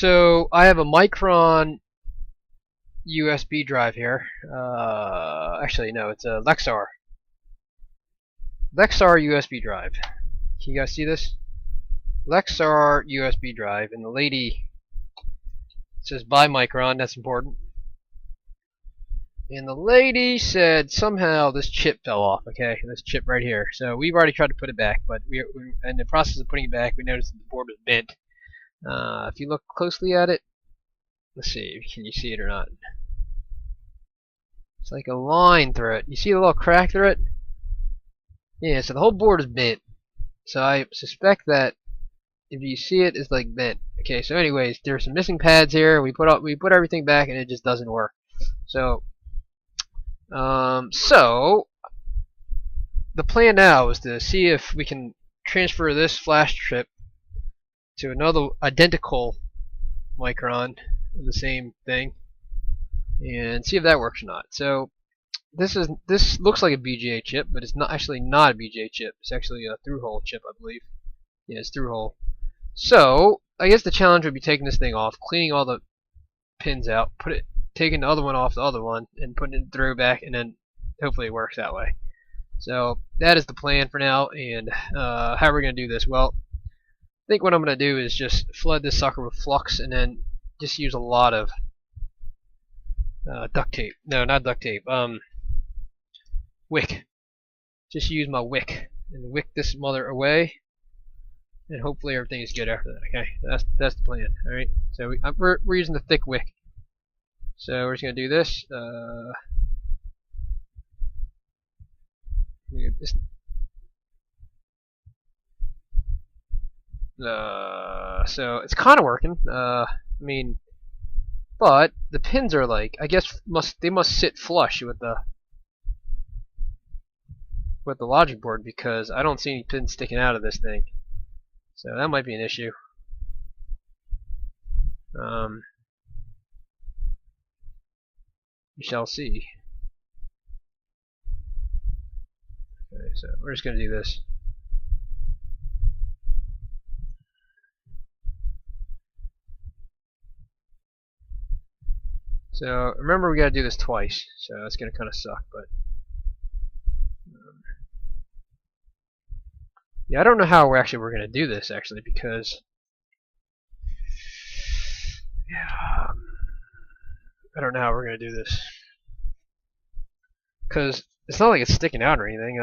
So I have a Micron USB drive here. Actually, no, it's a Lexar USB drive. Can you guys see this? Lexar USB drive, and the lady says buy Micron. That's important. And the lady said somehow this chip fell off. Okay, this chip right here. So we've already tried to put it back, but we're in the process of putting it back. We noticed that the board was bent. If you look closely at it, let's see, can you see it or not? It's like a line through it. You see a little crack through it? Yeah, so the whole board is bent. So I suspect that if you see it, it's like bent. Okay, so anyways, there's some missing pads here. We put everything back, and it just doesn't work. So the plan now is to see if we can transfer this flash chip to another identical Micron, the same thing, and see if that works or not. So this looks like a BGA chip, but it's not actually not a BGA chip. It's actually a through-hole chip, I believe. Yeah, it's through-hole. So I guess the challenge would be taking this thing off, cleaning all the pins out, taking the other one off the other one, and putting it through back, and then hopefully it works that way. So that is the plan for now. And how are we going to do this? Well, I think what I'm going to do is just flood this sucker with flux, and then just use a lot of duct tape. No, not duct tape. Wick. Just use my wick and wick this mother away, and hopefully everything is good after that. Okay, that's the plan. All right. So we're using the thick wick. So we're just gonna do this. So it's kind of working. I mean, but the pins are like, I guess they must sit flush with the logic board, because I don't see any pins sticking out of this thing. So that might be an issue. We shall see. Okay, so we're just going to do this. So remember, we got to do this twice, so that's going to kind of suck, but yeah, I don't know how we're going to do this actually, because yeah, I don't know how we're going to do this, because it's not like it's sticking out or anything.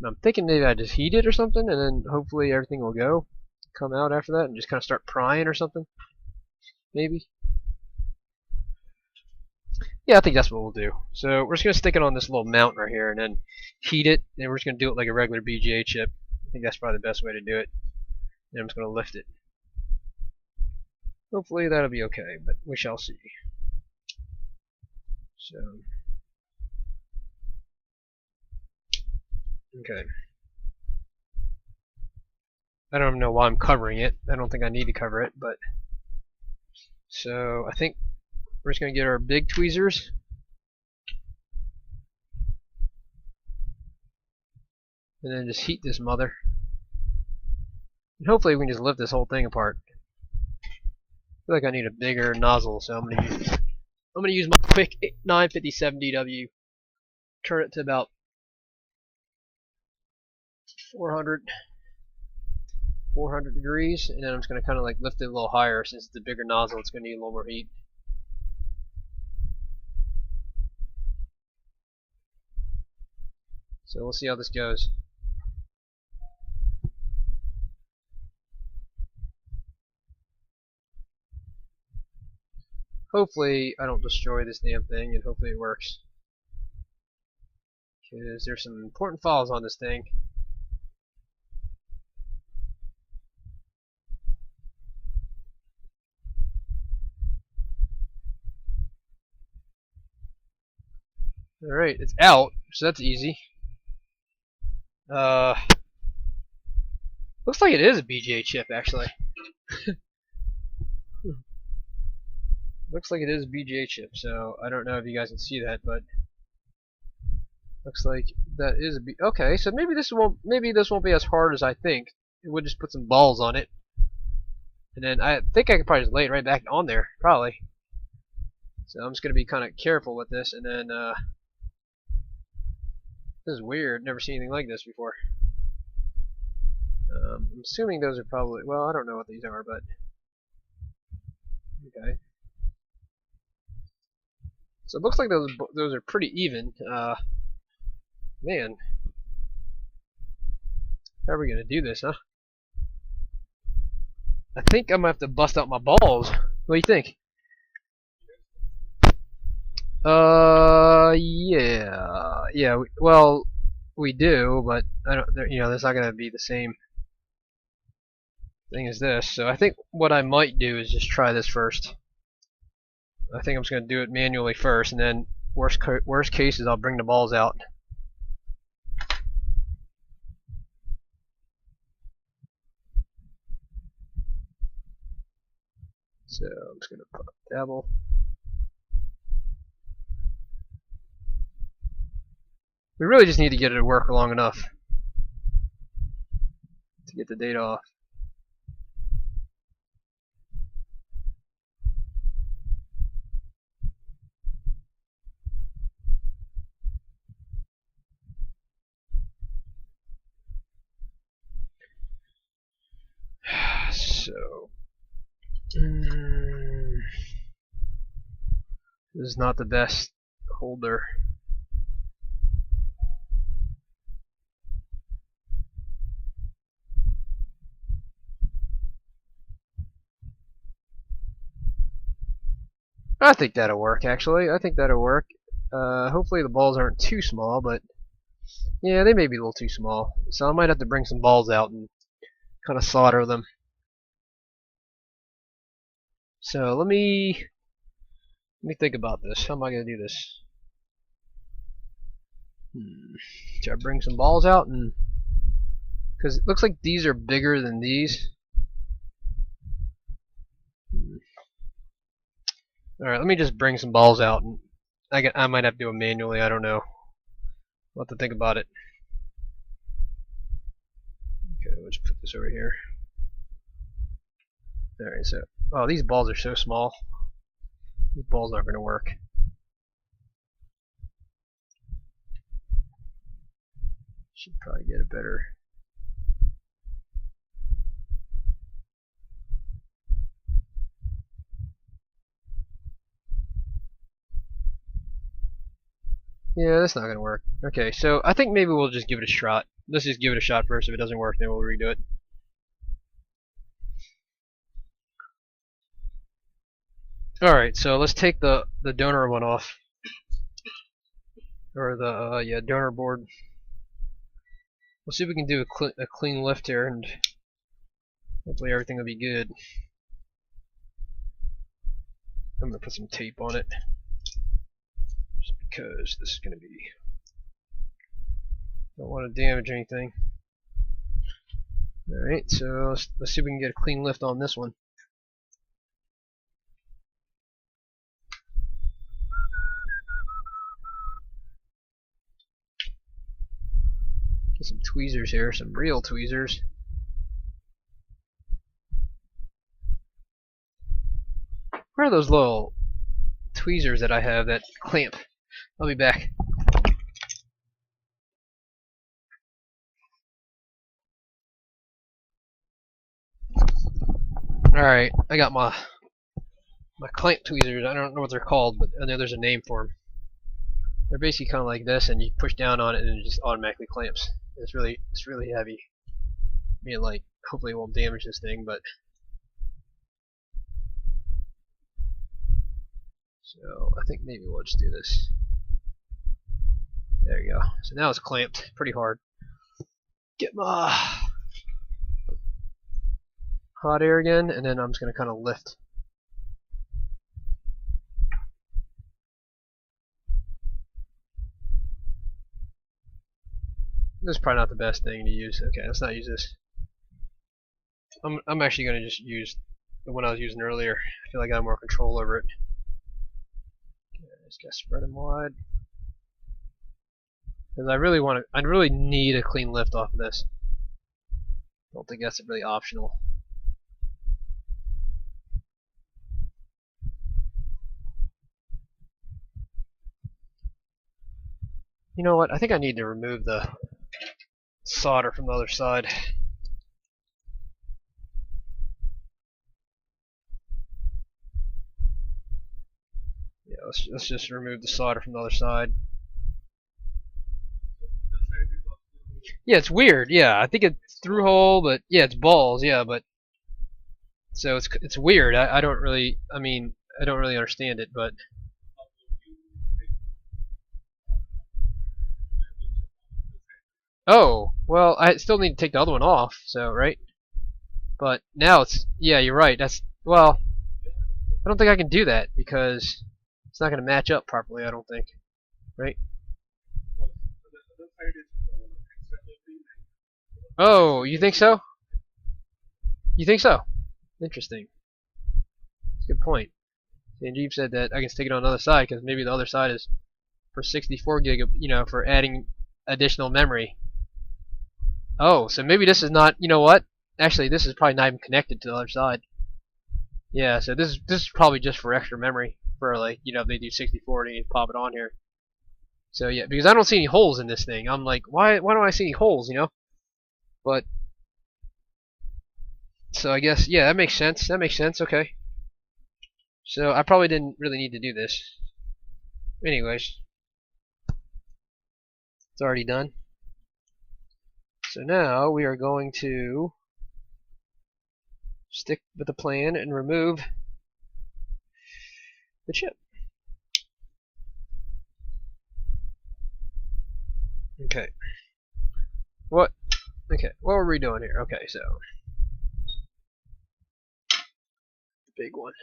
I'm thinking maybe I just heat it or something, and then hopefully everything will come out after that, and just kind of start prying or something, maybe. Yeah, I think that's what we'll do. So we're just going to stick it on this little mount right here, and then heat it, and we're just going to do it like a regular BGA chip. I think that's probably the best way to do it. And I'm just going to lift it. Hopefully that'll be okay, but we shall see. So, okay. I don't even know why I'm covering it. I don't think I need to cover it, but so I think we're just going to get our big tweezers. And then just heat this mother. And hopefully we can just lift this whole thing apart. I feel like I need a bigger nozzle, so I'm gonna use my quick 957 DW. Turn it to about 400 degrees, and then I'm just gonna kind of like lift it a little higher. Since it's a bigger nozzle, it's gonna need a little more heat. So we'll see how this goes. Hopefully I don't destroy this damn thing, and hopefully it works. Because there's some important files on this thing. Alright, it's out, so that's easy. Looks like it is a BGA chip, actually. Looks like it is a BGA chip, so I don't know if you guys can see that, but looks like that is a okay, so maybe this won't be as hard as I think. We'll just put some balls on it, And then I think I could probably just lay it right back on there, probably. So I'm just going to be kind of careful with this. And then, this is weird. Never seen anything like this before. I'm assuming those are probably, well, I don't know what these are, but okay. So it looks like those are pretty even. Man, how are we gonna do this, huh? I think I'm gonna have to bust out my balls. What do you think? Yeah. Well, we do, but I don't. You know, that's not gonna be the same thing as this. So I think what I might do is just try this first. I think I'm just gonna do it manually first, and then worst case is I'll bring the balls out. So I'm just gonna put a dabble. We really just need to get it to work long enough to get the data off. So, this is not the best holder. I think that'll work, actually. I think that'll work. Hopefully the balls aren't too small, but yeah, they may be a little too small. So I might have to bring some balls out and kind of solder them. So let me think about this. How am I going to do this? Should I bring some balls out? And because it looks like these are bigger than these. Alright, let me just bring some balls out. And I might have to do it manually. I don't know. I'll have to think about it. Okay, let's put this over here. Alright, so, oh, these balls are so small. These balls aren't going to work. Should probably get a better. Yeah, that's not going to work. Okay, so I think maybe we'll just give it a shot. Let's just give it a shot first. If it doesn't work, then we'll redo it. Alright, so let's take the donor one off. Or the, yeah, donor board. We'll see if we can do a clean lift here, and hopefully everything will be good. I'm going to put some tape on it. Just because this is going to be... Don't want to damage anything. Alright, so let's see if we can get a clean lift on this one. Get some tweezers here, some real tweezers. Where are those little tweezers that I have that clamp? I'll be back. Alright, I got my clamp tweezers. I don't know what they're called, but I know there's a name for them. They're basically kind of like this, and you push down on it, and it just automatically clamps. It's really heavy. I mean, like, hopefully it won't damage this thing, but so I think maybe we'll just do this. There you go. So now it's clamped pretty hard. Get my hot air again, and then I'm just going to kind of lift. This is probably not the best thing to use. Okay, let's not use this. I'm actually going to just use the one I was using earlier. I feel like I have more control over it. Okay, just gotta spread them wide. Because I really need a clean lift off of this. I don't think that's really optional. You know what? I think I need to remove the solder from the other side. Yeah, let's just remove the solder from the other side. Yeah, it's weird. Yeah, I think it's through hole, but yeah, it's balls. Yeah, but so it's weird. I don't really. I mean, I don't really understand it, but oh well, I still need to take the other one off. So right, but now it's yeah, you're right. That's well, I don't think I can do that because it's not going to match up properly. I don't think. Right? Oh, you think so? You think so? Interesting. That's a good point. Sanjeev said that I can stick it on the other side because maybe the other side is for 64 gig, for adding additional memory. Oh, so maybe this is not. You know what? Actually, this is probably not even connected to the other side. Yeah, so this is probably just for extra memory for like if they do 64 and you pop it on here. So yeah, because I don't see any holes in this thing. I'm like, why don't I see any holes? But so I guess yeah, that makes sense. That makes sense. Okay. So I probably didn't really need to do this. Anyways, it's already done. So now we are going to stick with the plan and remove the chip. Okay. What? Okay. What were we doing here? Okay, so the big one.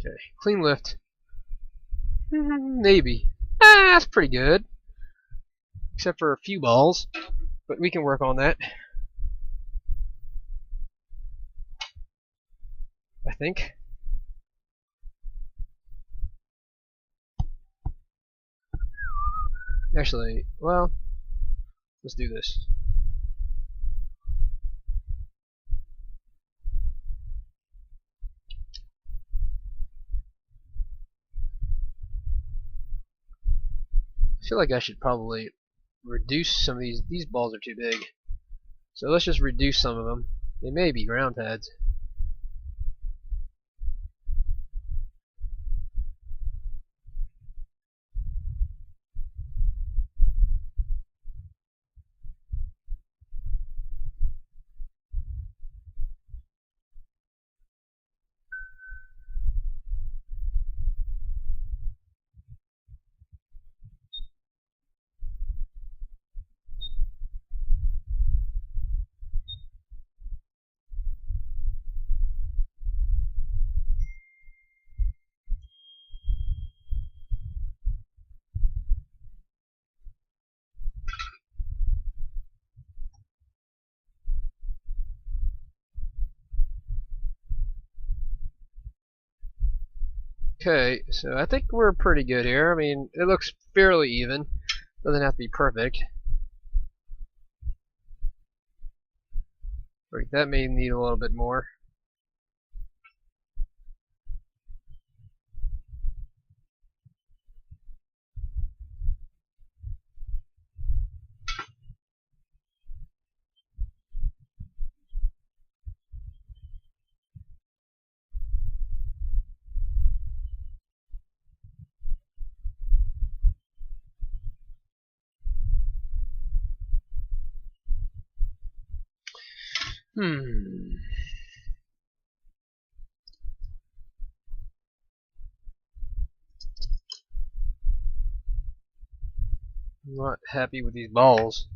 Okay. Clean lift. Maybe. That's pretty good. Except for a few balls. But we can work on that. I think. Actually, well, let's do this. I feel like I should probably reduce some of these. These balls are too big. So let's just reduce some of them. They may be ground pads. Okay, so I think we're pretty good here. I mean, it looks fairly even. Doesn't have to be perfect. Like that may need a little bit more. Hmm. I'm not happy with these balls.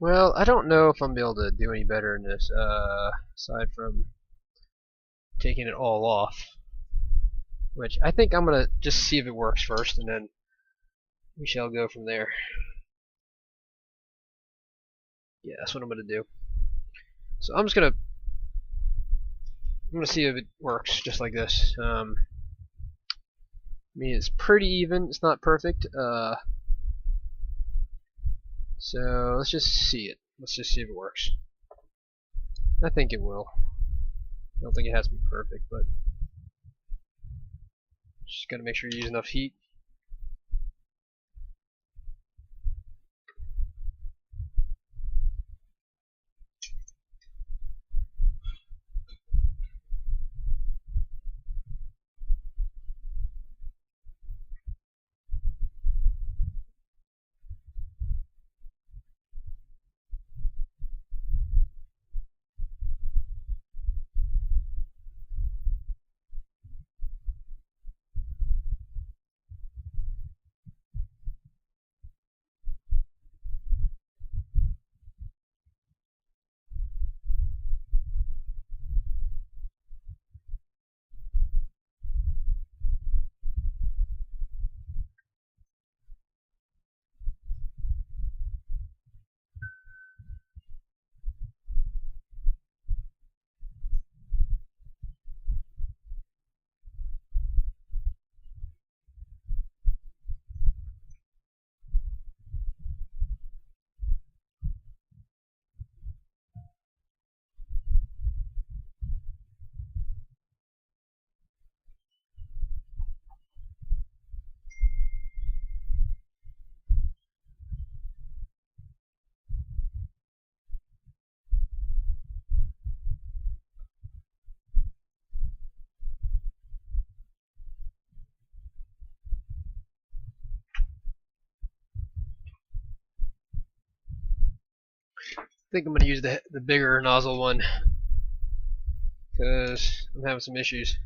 Well, I don't know if I'm able to do any better in this, aside from taking it all off. Which I think I'm gonna just see if it works first, and then we shall go from there. Yeah, that's what I'm gonna do. So I'm gonna see if it works just like this. I mean, it's pretty even. It's not perfect. So let's just see it. Let's just see if it works. I think it will. I don't think it has to be perfect, but just gotta make sure you use enough heat. I think I'm gonna use the bigger nozzle one because I'm having some issues.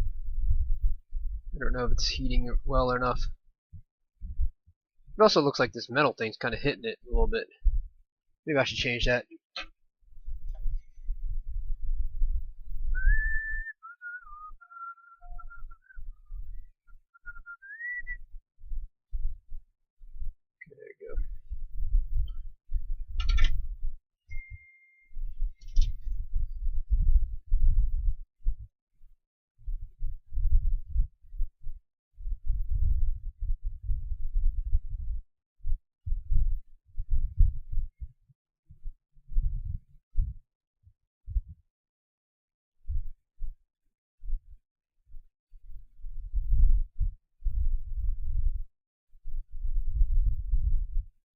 I don't know if it's heating well enough. It also looks like this metal thing's kind of hitting it a little bit. Maybe I should change that. There you go.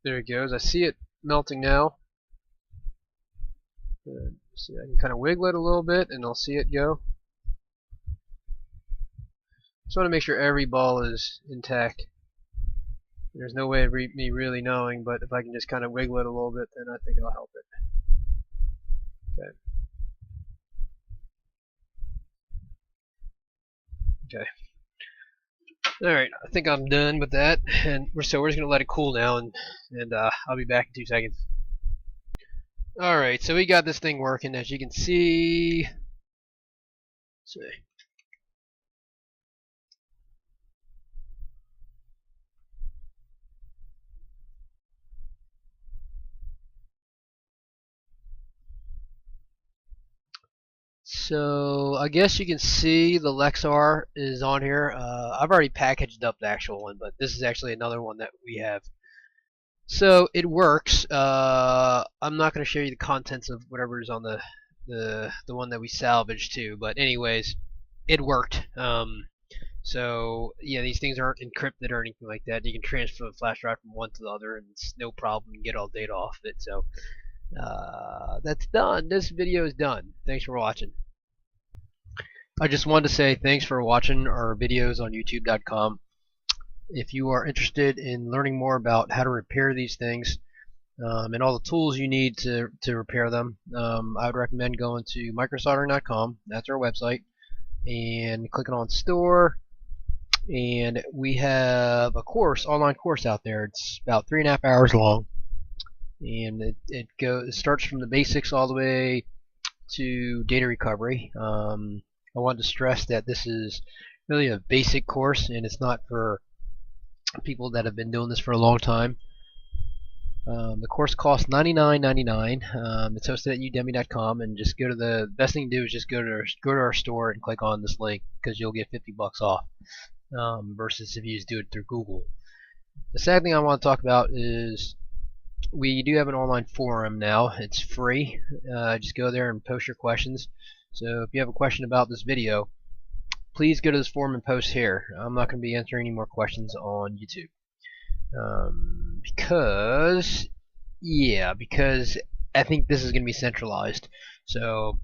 There it goes. I see it melting now. See, I can kind of wiggle it a little bit, and I'll see it go. Just want to make sure every ball is intact. There's no way of me really knowing, but if I can just kind of wiggle it a little bit, then I think it'll help it. Okay. Alright, I think I'm done with that, and we're just gonna let it cool now, and I'll be back in 2 seconds. Alright, so we got this thing working, as you can see. Let's see. So I guess you can see the Lexar is on here. I've already packaged up the actual one, but this is actually another one that we have. So it works. I'm not going to show you the contents of whatever is on the one that we salvaged too, but anyways, it worked. So yeah, these things aren't encrypted or anything like that. You can transfer the flash drive from one to the other, and it's no problem. You get all data off of it. So that's done. This video is done. Thanks for watching. I just wanted to say thanks for watching our videos on YouTube.com. If you are interested in learning more about how to repair these things and all the tools you need to repair them, I would recommend going to Microsoldering.com. That's our website, and clicking on Store. And we have a online course out there. It's about 3.5 hours long, and it starts from the basics all the way to data recovery. I wanted to stress that this is really a basic course, and it's not for people that have been doing this for a long time. The course costs $99.99. It's hosted at udemy.com, and just go to the best thing to do is just go to our store and click on this link, because you'll get $50 off versus if you just do it through Google. The second thing I want to talk about is we do have an online forum now. It's free. Just go there and post your questions. So if you have a question about this video, please go to this forum and post here. I'm not going to be answering any more questions on YouTube. Because I think this is going to be centralized. So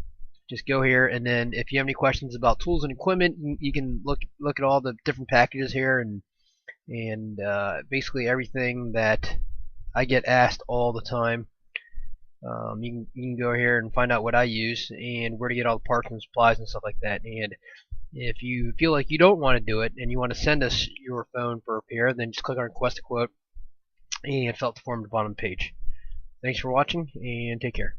just go here, and then if you have any questions about tools and equipment, you can look at all the different packages here, and basically everything that I get asked all the time. You can go here and find out what I use and where to get all the parts and supplies and stuff like that. And if you feel like you don't want to do it and you want to send us your phone for repair, then just click on Request a Quote and fill out the form at the bottom of the page. Thanks for watching, and take care.